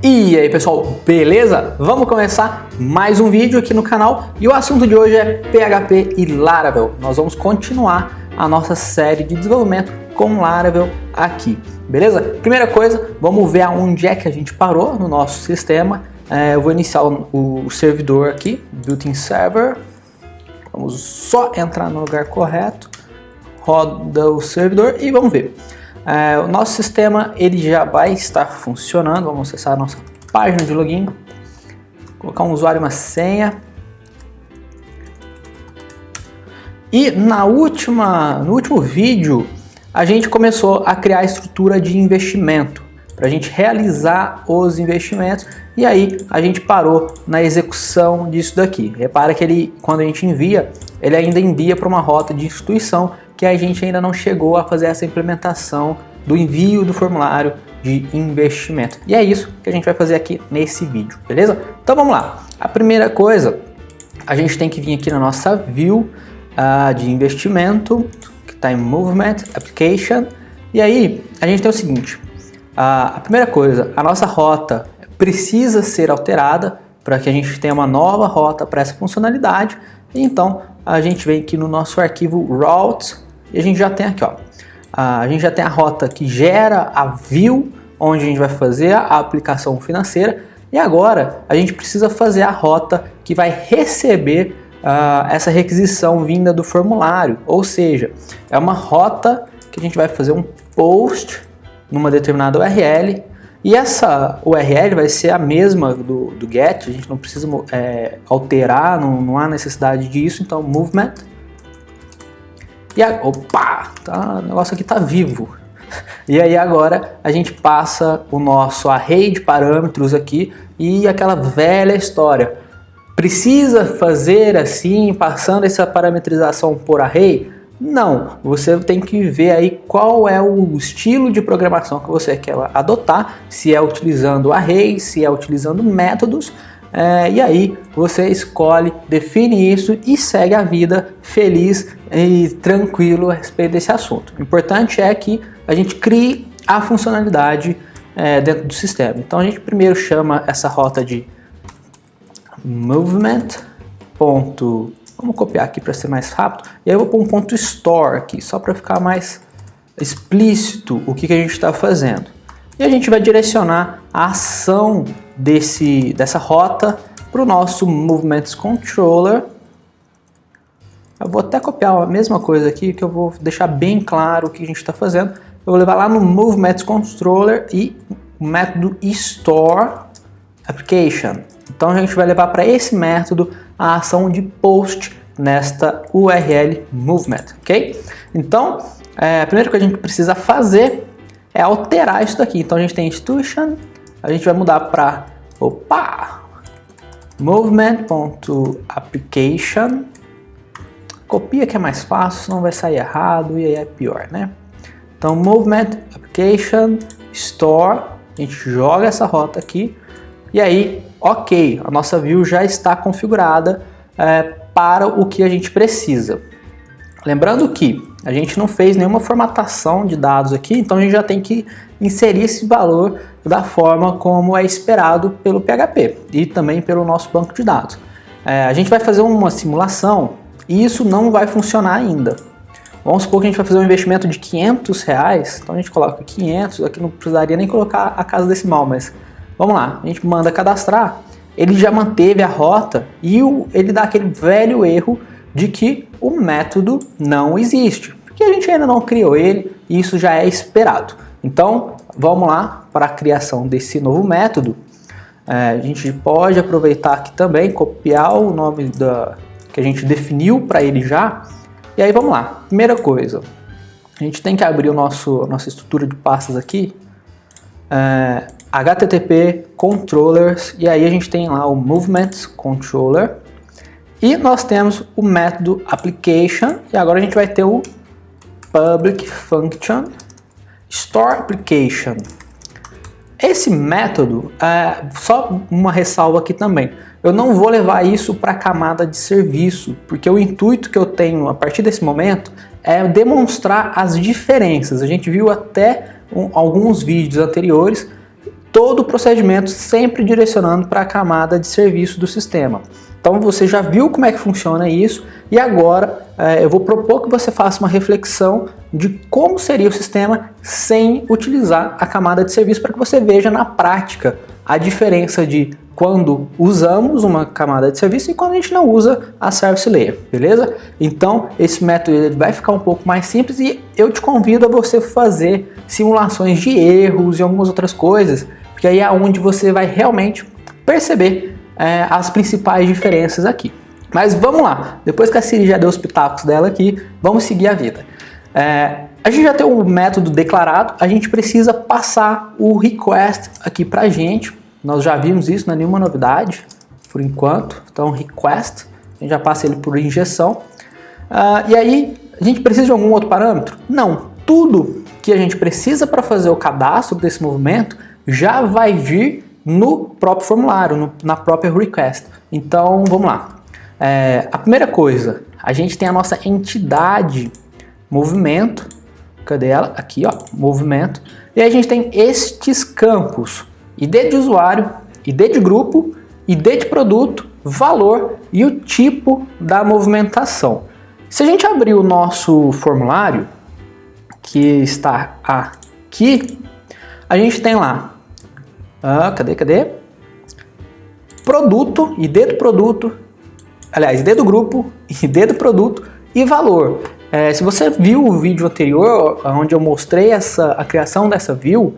E aí pessoal, beleza? Vamos começar mais um vídeo aqui no canal e o assunto de hoje é PHP e Laravel. Nós vamos continuar a nossa série de desenvolvimento com Laravel aqui, beleza? Primeira coisa, vamos ver aonde é que a gente parou no nosso sistema. Eu vou iniciar o servidor aqui, built-in server. Vamos só entrar no lugar correto, roda o servidor e vamos ver. O nosso sistema ele já vai estar funcionando. Vamos acessar a nossa página de login, colocar um usuário e uma senha. E no último vídeo a gente começou a criar a estrutura de investimento para a gente realizar os investimentos, e aí a gente parou na execução disso daqui. Repara que quando a gente envia, ele ainda envia para uma rota de instituição, que a gente ainda não chegou a fazer essa implementação do envio do formulário de investimento. E é isso que a gente vai fazer aqui nesse vídeo, beleza? Então vamos lá. A primeira coisa, a gente tem que vir aqui na nossa view de investimento, que está em Movement, Application, e aí a gente tem o seguinte, a primeira coisa, a nossa rota precisa ser alterada para que a gente tenha uma nova rota para essa funcionalidade. Então a gente vem aqui no nosso arquivo routes e a gente já tem aqui, ó, a gente já tem a rota que gera a view onde a gente vai fazer a aplicação financeira, e agora a gente precisa fazer a rota que vai receber essa requisição vinda do formulário, ou seja, é uma rota que a gente vai fazer um post numa determinada URL, e essa URL vai ser a mesma do GET, a gente não precisa alterar, não há necessidade disso. Então movement, e opa, o negócio aqui está vivo. E aí agora a gente passa o nosso array de parâmetros aqui, e aquela velha história, precisa fazer assim, passando essa parametrização por array? Não, você tem que ver aí qual é o estilo de programação que você quer adotar, se é utilizando arrays, se é utilizando métodos, e aí você escolhe, define isso e segue a vida feliz e tranquilo a respeito desse assunto. O importante é que a gente crie a funcionalidade dentro do sistema. Então a gente primeiro chama essa rota de movement. Vamos copiar aqui para ser mais rápido. E aí eu vou pôr um ponto store aqui, só para ficar mais explícito o que a gente está fazendo. E a gente vai direcionar a ação dessa rota para o nosso Movements Controller. Eu vou até copiar a mesma coisa aqui, que eu vou deixar bem claro o que a gente está fazendo. Eu vou levar lá no Movements Controller e o método Store Application. Então a gente vai levar para esse método a ação de post nesta URL movement, ok? Então, a primeira coisa que a gente precisa fazer é alterar isso daqui. Então a gente tem institution, a gente vai mudar para movement.application. Copia que é mais fácil, senão vai sair errado e aí é pior, né? Então movement application store, a gente joga essa rota aqui e aí, ok, a nossa view já está configurada para o que a gente precisa. Lembrando que a gente não fez nenhuma formatação de dados aqui, então a gente já tem que inserir esse valor da forma como é esperado pelo PHP e também pelo nosso banco de dados. A gente vai fazer uma simulação e isso não vai funcionar ainda. Vamos supor que a gente vai fazer um investimento de R$500, então a gente coloca 500, aqui não precisaria nem colocar a casa decimal, mas vamos lá, a gente manda cadastrar, ele já manteve a rota e ele dá aquele velho erro de que o método não existe, porque a gente ainda não criou ele e isso já é esperado. Então vamos lá para a criação desse novo método. A gente pode aproveitar aqui também, copiar o nome que a gente definiu para ele já, e aí vamos lá. Primeira coisa, a gente tem que abrir nossa estrutura de pastas aqui, HTTP controllers, e aí a gente tem lá o movements controller e nós temos o método application, e agora a gente vai ter o public function store application. Esse método, só uma ressalva aqui também, eu não vou levar isso para a camada de serviço, porque o intuito que eu tenho a partir desse momento é demonstrar as diferenças. A gente viu até alguns vídeos anteriores todo o procedimento sempre direcionando para a camada de serviço do sistema. Então você já viu como é que funciona isso e agora eu vou propor que você faça uma reflexão de como seria o sistema sem utilizar a camada de serviço para que você veja na prática a diferença de quando usamos uma camada de serviço e quando a gente não usa a Service Layer, beleza? Então esse método ele vai ficar um pouco mais simples e eu te convido a você fazer simulações de erros e algumas outras coisas, porque aí é onde você vai realmente perceber as principais diferenças aqui. Mas vamos lá, depois que a Siri já deu os pitacos dela aqui, vamos seguir a vida. A gente já tem o método declarado, a gente precisa passar o request aqui pra gente. Nós já vimos isso, não é nenhuma novidade por enquanto. Então request, a gente já passa ele por injeção. E aí, a gente precisa de algum outro parâmetro? Não, tudo que a gente precisa para fazer o cadastro desse movimento já vai vir no próprio formulário, na própria request. Então vamos lá. A primeira coisa, a gente tem a nossa entidade movimento. Cadê ela? Aqui, ó, movimento. E aí a gente tem estes campos: ID de usuário, ID de grupo, ID de produto, valor e o tipo da movimentação. Se a gente abrir o nosso formulário, que está aqui, a gente tem lá, cadê? Produto, ID do produto, aliás, ID do grupo, ID do produto e valor. Se você viu o vídeo anterior, onde eu mostrei a criação dessa view,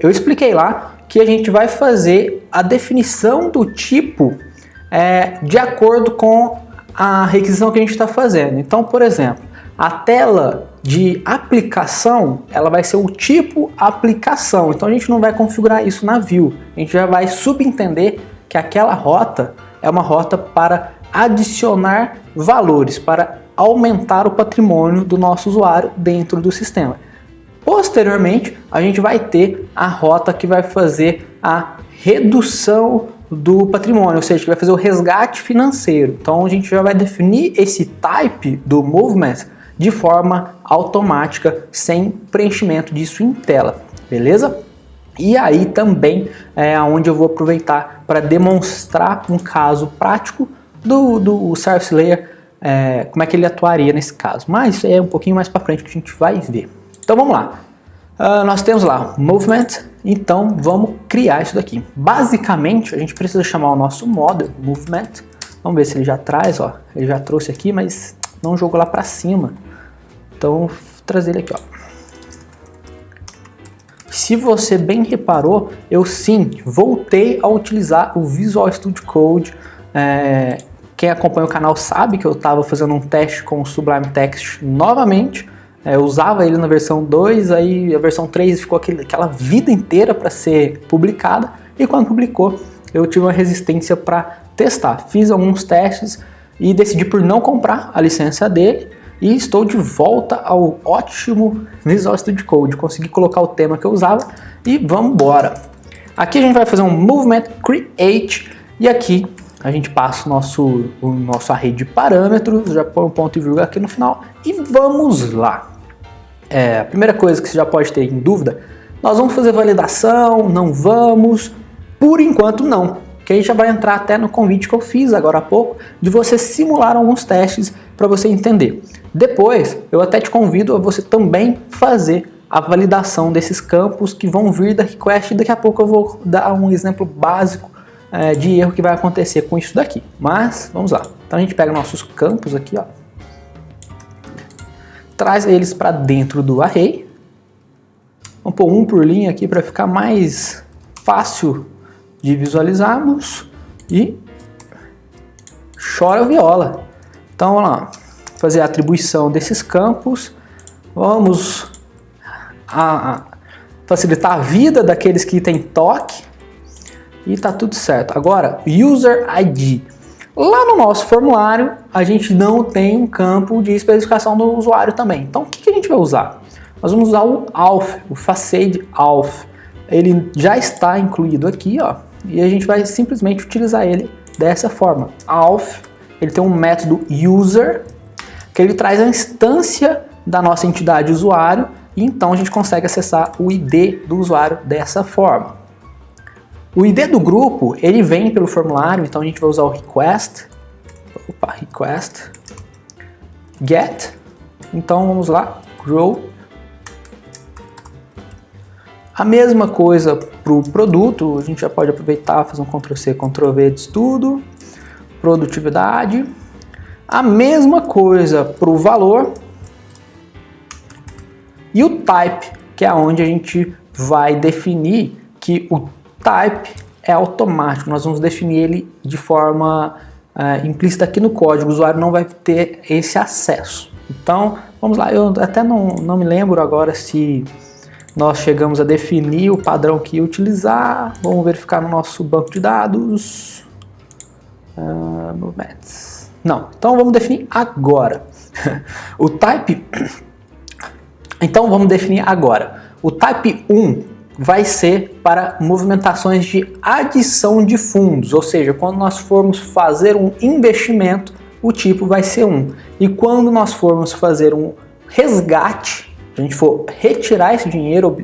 eu expliquei lá que a gente vai fazer a definição do tipo de acordo com a requisição que a gente está fazendo. Então, por exemplo, a tela de aplicação, ela vai ser o tipo aplicação. Então a gente não vai configurar isso na view. A gente já vai subentender que aquela rota é uma rota para adicionar valores, para aumentar o patrimônio do nosso usuário dentro do sistema. Posteriormente, a gente vai ter a rota que vai fazer a redução do patrimônio, ou seja, que vai fazer o resgate financeiro. Então a gente já vai definir esse type do movement de forma automática, sem preenchimento disso em tela, beleza? E aí também é onde eu vou aproveitar para demonstrar um caso prático do Service Layer, como é que ele atuaria nesse caso. Mas isso é um pouquinho mais para frente que a gente vai ver. Então vamos lá. Nós temos lá Movement, então vamos criar isso daqui. Basicamente a gente precisa chamar o nosso model Movement. Vamos ver se ele já traz, ó. Ele já trouxe aqui, mas não jogou lá para cima. Então vou trazer ele aqui, ó. Se você bem reparou, eu sim voltei a utilizar o Visual Studio Code. Quem acompanha o canal sabe que eu estava fazendo um teste com o Sublime Text novamente. Eu usava ele na versão 2, aí a versão 3 ficou aquela vida inteira para ser publicada. E quando publicou, eu tive uma resistência para testar. Fiz alguns testes e decidi por não comprar a licença dele. E estou de volta ao ótimo Visual Studio Code. Consegui colocar o tema que eu usava e vamos embora. Aqui a gente vai fazer um Movement Create e aqui a gente passa o nosso array de parâmetros, já põe um ponto e vírgula aqui no final e vamos lá. A primeira coisa que você já pode ter em dúvida, nós vamos fazer validação, não vamos? Por enquanto não, que aí já vai entrar até no convite que eu fiz agora há pouco, de você simular alguns testes para você entender. Depois, eu até te convido a você também fazer a validação desses campos que vão vir da request e daqui a pouco eu vou dar um exemplo básico de erro que vai acontecer com isso daqui. Mas, vamos lá. Então a gente pega nossos campos aqui, ó, traz eles para dentro do array. Vamos pôr um por linha aqui para ficar mais fácil de visualizarmos e chora viola. Então vamos lá, fazer a atribuição desses campos, vamos facilitar a vida daqueles que tem toque e tá tudo certo. Agora, User ID. Lá no nosso formulário, a gente não tem um campo de especificação do usuário também. Então, o que a gente vai usar? Nós vamos usar o auth, o facade auth. Ele já está incluído aqui, ó, e a gente vai simplesmente utilizar ele dessa forma. Auth, ele tem um método user, que ele traz a instância da nossa entidade usuário, e então a gente consegue acessar o ID do usuário dessa forma. O ID do grupo, ele vem pelo formulário, então a gente vai usar o request get, então vamos lá, grow. A mesma coisa para o produto, a gente já pode aproveitar, fazer um Ctrl+C, Ctrl+V de tudo, produtividade. A mesma coisa para o valor e o type, que é onde a gente vai definir que o type é automático, nós vamos definir ele de forma implícita aqui no código, o usuário não vai ter esse acesso. Então, vamos lá, eu até não me lembro agora se nós chegamos a definir o padrão que ia utilizar. Vamos verificar no nosso banco de dados. Movements. Não, então vamos definir agora. O type... Então vamos definir agora. O type 1 vai ser para movimentações de adição de fundos, ou seja, quando nós formos fazer um investimento, o tipo vai ser 1. E quando nós formos fazer um resgate, se a gente for retirar esse dinheiro,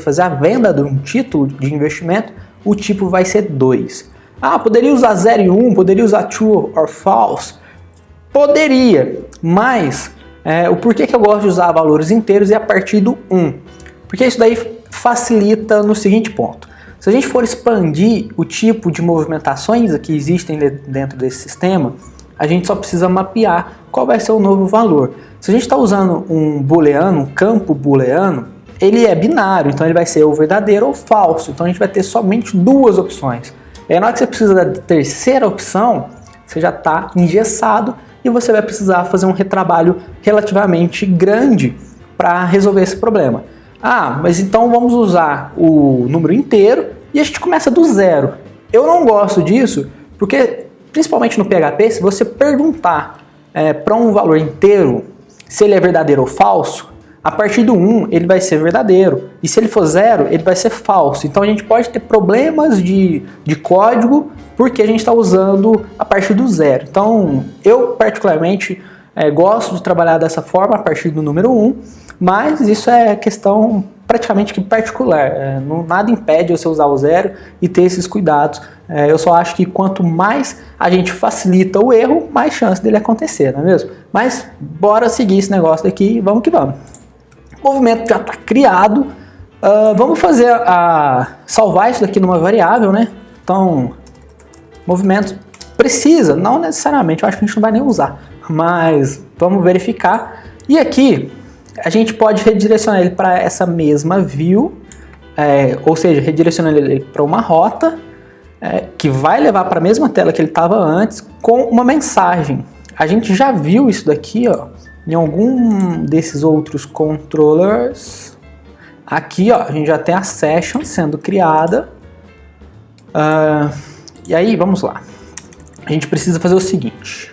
fazer a venda de um título de investimento, o tipo vai ser 2. Ah, poderia usar 0 e 1, poderia usar true or false? Poderia, mas o porquê que eu gosto de usar valores inteiros é a partir do 1. Porque isso daí facilita no seguinte ponto. Se a gente for expandir o tipo de movimentações que existem dentro desse sistema, a gente só precisa mapear qual vai ser o novo valor. Se a gente está usando um booleano, um campo booleano, ele é binário, então ele vai ser ou verdadeiro ou falso. Então a gente vai ter somente duas opções. E aí na hora que você precisa da terceira opção, você já está engessado e você vai precisar fazer um retrabalho relativamente grande para resolver esse problema. Ah, mas então vamos usar o número inteiro e a gente começa do zero. Eu não gosto disso porque, principalmente no PHP, se você perguntar para um valor inteiro se ele é verdadeiro ou falso, a partir do 1 ele vai ser verdadeiro, e se ele for 0 ele vai ser falso. Então a gente pode ter problemas de código porque a gente está usando a partir do 0. Então eu particularmente gosto de trabalhar dessa forma a partir do número 1, mas isso é questão praticamente que particular. Nada impede você usar o 0 e ter esses cuidados. Eu só acho que quanto mais a gente facilita o erro, mais chance dele acontecer, não é mesmo? Mas bora seguir esse negócio daqui e vamos que vamos. O movimento já está criado. Vamos fazer salvar isso daqui numa variável, né? Então, movimento precisa, não necessariamente, eu acho que a gente não vai nem usar, mas vamos verificar. E aqui a gente pode redirecionar ele para essa mesma view, ou seja, redirecionando ele para uma rota que vai levar para a mesma tela que ele estava antes com uma mensagem. A gente já viu isso daqui, ó, em algum desses outros controllers. Aqui, ó, a gente já tem a session sendo criada. E aí, vamos lá. A gente precisa fazer o seguinte.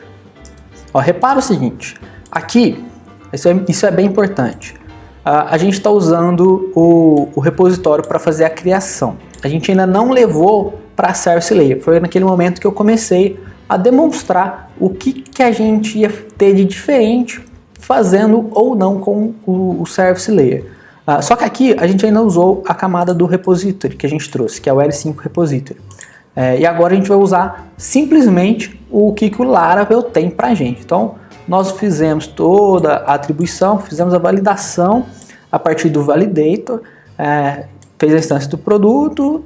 Ó, repara o seguinte. Aqui, isso é bem importante. A gente está usando o repositório para fazer a criação. A gente ainda não levou para a Service Layer. Foi naquele momento que eu comecei a demonstrar o que a gente ia ter de diferente fazendo ou não com o Service Layer. Só que aqui a gente ainda usou a camada do repository que a gente trouxe, que é o L5 Repository. E agora a gente vai usar simplesmente o que o Laravel tem para a gente. Então, nós fizemos toda a atribuição, fizemos a validação a partir do validator, fez a instância do produto,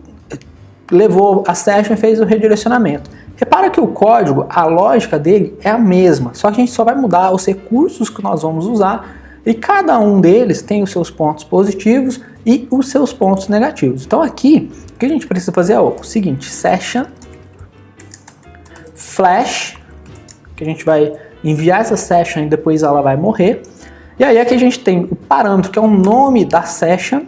levou a session e fez o redirecionamento. Repara que o código, a lógica dele é a mesma, só que a gente só vai mudar os recursos que nós vamos usar e cada um deles tem os seus pontos positivos e os seus pontos negativos. Então aqui, o que a gente precisa fazer é o seguinte, session flash, que a gente vai enviar essa session e depois ela vai morrer. E aí aqui a gente tem o parâmetro, que é o nome da session,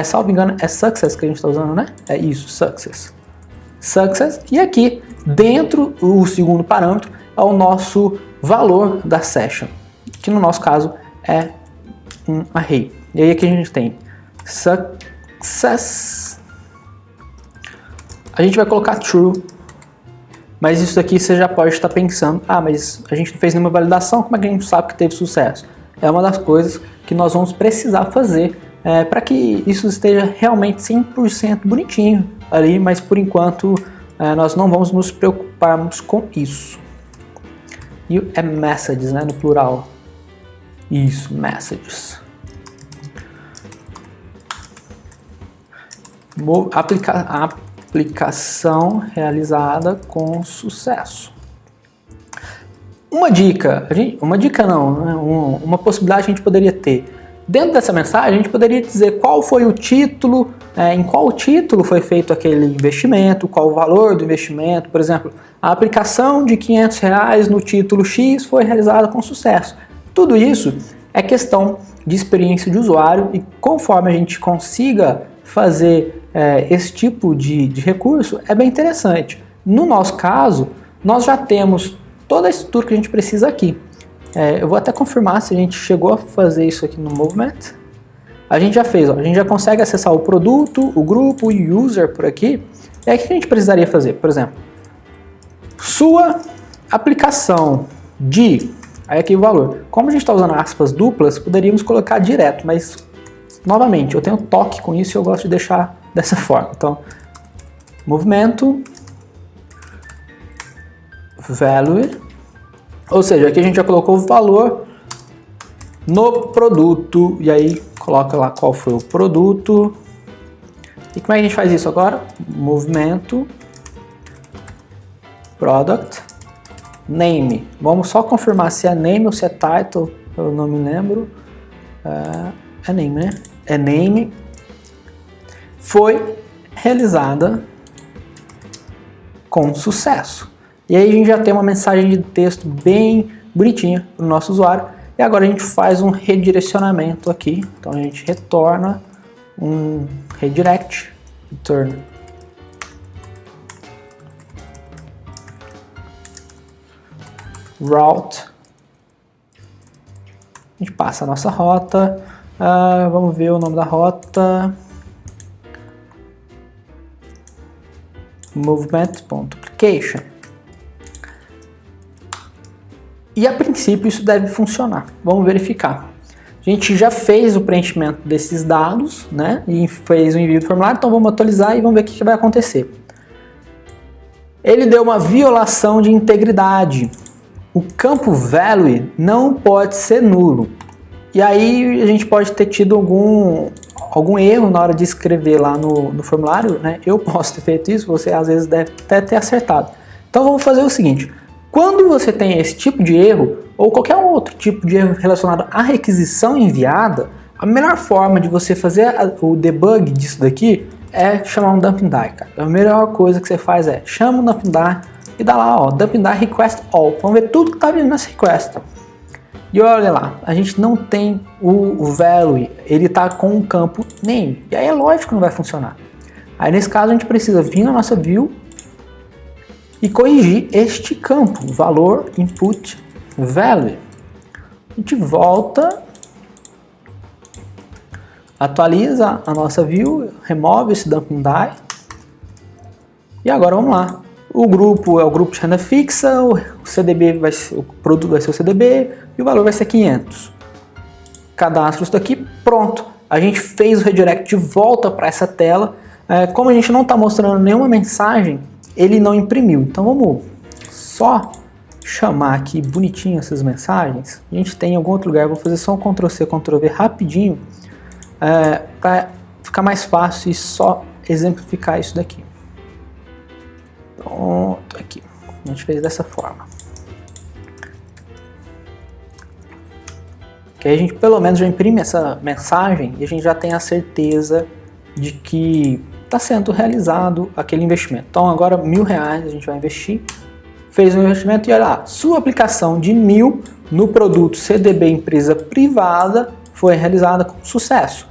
salvo engano é success que a gente está usando, né? É isso, success. E aqui, dentro do segundo parâmetro, é o nosso valor da session, que no nosso caso é um array. E aí aqui a gente tem success, a gente vai colocar true, mas isso aqui você já pode estar pensando, mas a gente não fez nenhuma validação, como é que a gente sabe que teve sucesso? É uma das coisas que nós vamos precisar fazer para que isso esteja realmente 100% bonitinho, ali, mas por enquanto nós não vamos nos preocuparmos com isso. E é messages, né, no plural. Isso, messages. Aplicação realizada com sucesso. Uma dica, uma possibilidade que a gente poderia ter. Dentro dessa mensagem, a gente poderia dizer qual foi o título, em qual título foi feito aquele investimento, qual o valor do investimento. Por exemplo, a aplicação de R$500 no título X foi realizada com sucesso. Tudo isso é questão de experiência de usuário e conforme a gente consiga fazer esse tipo de recurso, é bem interessante. No nosso caso, nós já temos toda a estrutura que a gente precisa aqui. Eu vou até confirmar se a gente chegou a fazer isso aqui no Movement. A gente já fez, a gente já consegue acessar o produto, o grupo, o user por aqui. E aí o que a gente precisaria fazer? Por exemplo, sua aplicação de... Aí aqui o valor. Como a gente está usando aspas duplas, poderíamos colocar direto, mas novamente, eu tenho toque com isso e eu gosto de deixar dessa forma. Então, movimento, value, ou seja, aqui a gente já colocou o valor no produto, e aí coloca lá qual foi o produto. E como é que a gente faz isso agora? Movimento, product, name. Vamos só confirmar se é name ou se é title, eu não me lembro. É name, né? É name. Foi realizada com sucesso. E aí a gente já tem uma mensagem de texto bem bonitinha para o nosso usuário. E agora a gente faz um redirecionamento aqui. Então a gente retorna um redirect, return. Route. A gente passa a nossa rota. Vamos ver o nome da rota. Movement.application. E a princípio isso deve funcionar. Vamos verificar. A gente já fez o preenchimento desses dados, né? E fez o envio do formulário, então vamos atualizar e vamos ver o que vai acontecer. Ele deu uma violação de integridade. O campo value não pode ser nulo. E aí a gente pode ter tido algum erro na hora de escrever lá no formulário, né? Eu posso ter feito isso, você às vezes deve até ter acertado. Então vamos fazer o seguinte, quando você tem esse tipo de erro, ou qualquer outro tipo de erro relacionado à requisição enviada, a melhor forma de você fazer o debug disso daqui é chamar um dumping die, cara. A melhor coisa que você faz é chama um dumping die e dá lá, ó, dumping die request all. Vamos ver tudo que está vindo nessa request. E olha lá, a gente não tem o value, ele está com o campo name. E aí é lógico que não vai funcionar. Aí nesse caso a gente precisa vir na nossa view e corrigir este campo, valor input value. A gente volta, atualiza a nossa view, remove esse dumping die. E agora vamos lá. O grupo é o grupo de renda fixa, o CDB vai ser, o produto vai ser o CDB e o valor vai ser 500. Cadastro isso daqui, pronto. A gente fez o redirect de volta para essa tela. Como a gente não está mostrando nenhuma mensagem, ele não imprimiu. Então vamos só chamar aqui bonitinho essas mensagens. A gente tem em algum outro lugar, eu vou fazer só um Ctrl+C, Ctrl+V rapidinho para ficar mais fácil e só exemplificar isso daqui. Pronto, aqui. A gente fez dessa forma. Que aí a gente pelo menos já imprime essa mensagem e a gente já tem a certeza de que está sendo realizado aquele investimento. Então agora R$1.000 a gente vai investir. Fez um investimento e olha lá, sua aplicação de 1.000 no produto CDB empresa privada foi realizada com sucesso.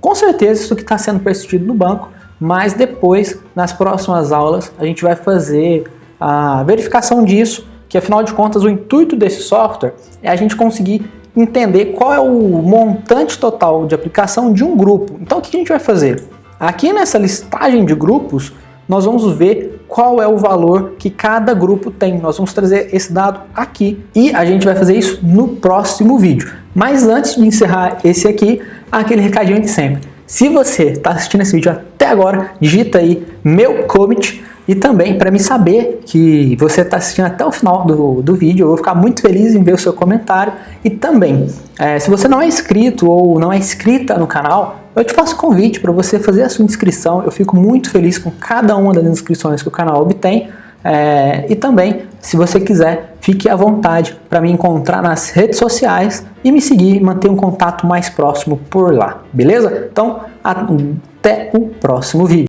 Com certeza isso que está sendo persistido no banco, mas depois, nas próximas aulas, a gente vai fazer a verificação disso, que afinal de contas o intuito desse software é a gente conseguir entender qual é o montante total de aplicação de um grupo. Então o que a gente vai fazer? Aqui nessa listagem de grupos, nós vamos ver qual é o valor que cada grupo tem. Nós vamos trazer esse dado aqui e a gente vai fazer isso no próximo vídeo. Mas antes de encerrar esse aqui, aquele recadinho de sempre. Se você está assistindo esse vídeo até agora, digita aí meu commit. E também, para me saber que você está assistindo até o final do vídeo, eu vou ficar muito feliz em ver o seu comentário. E também, se você não é inscrito ou não é inscrita no canal, eu te faço convite para você fazer a sua inscrição. Eu fico muito feliz com cada uma das inscrições que o canal obtém. E também, se você quiser, fique à vontade para me encontrar nas redes sociais e me seguir e manter um contato mais próximo por lá, beleza? Então, até o próximo vídeo.